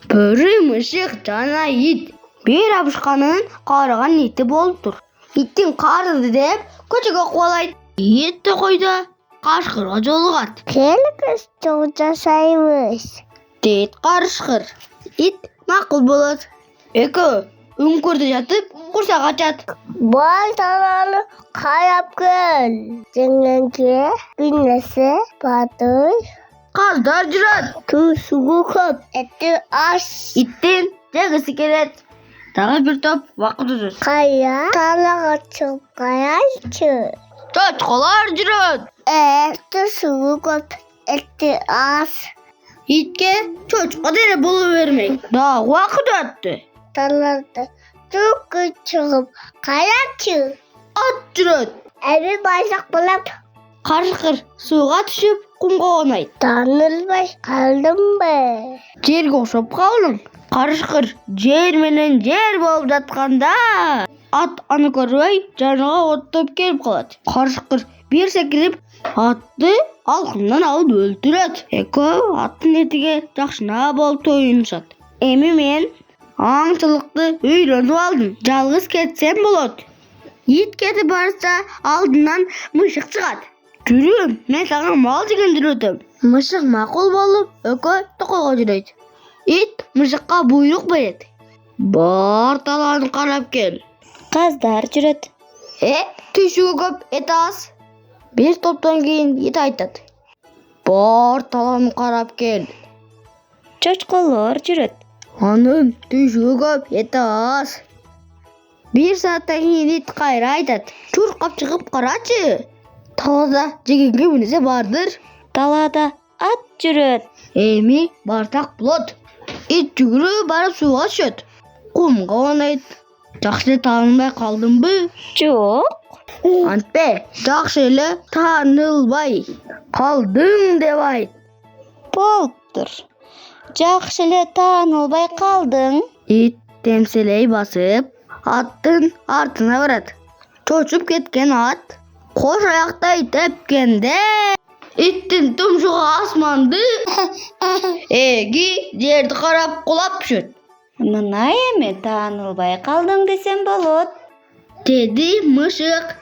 Бөрі, мышық, жана ит. Бир абышканын карыган ити болуптур. Иттин карыды деп көчөгө кубалайт. Ит да койдо кашкырга жолугат. Келіңіз жол жасаймыз. Дейт карышкыр. Ит макул болот. Экөө үңкүрдө жатып курсак ачат. Бал таланы карап кел. Дегенге бир нерсе бардыр. Каздар жүрөт. Сугу көп, эти аз. Иттин жегиси келет. Дагы бир топ убакыт өтөт. Кая талага чоккайчы. Чочколор жүрөт. Эти сугу көп, эти аз. Итке чочко деле боло бермей. Дагы убакыт өттү. Таларды түкү чыгып карачы. Ат жүрөт. Эби байсак болот. Карышкыр сууга түшүп кумга конойт. Танылбай калдымбы? Жерге окшоп калдым. Карышкыр жер менен жер болуп жатканда ат аны көрбөй жаныга оттоп келип калат. Карышкыр бир секирип атты алкымдан алып өлтүрөт. Экөө аттын этиге жакшына болуп тоюнушат. Эми мен аңчылыкты үйрөнүп алдым. Жалгыз кетсем болот. Ит кетип барса алдынан мышык чыгат. Жүрүм, мен сага мал жегендирөтөм. Мышык макул болуп, экөө токойго жүрөйт. Ит мышыкка буйрук берет. Бар талааны карап кел. Каздар жүрөт. Түшүгү көп, эти аз. Бир топтон кийин ит айтат. Бар талааны карап кел. Чочколор жүрөт. Анын түшүгү көп, эти аз. Бир сааттан кийин ит кайра айтат. Чуркап чыгып карачы. Талада жегенге бир нерсе бардыр. Талада ат жүрөт. Эми барсак болот. Ит жүгүрүп барып сууга түшөт. Кумга конойт. Жакшы эле таанылбай калдымбы? Жок. Антпе, жакшы эле таанылбай калдың деп айт. Болуптур. Жакшы эле таанылбай калдың. Ит темселей басып, аттын артына барат. Чочуп кеткен ат кош аяктай тепкенде иттин тумшугу асманды эги жерди карап кулап түшөт. Мына эми таанылбай калдың десем болот. Деди мышык.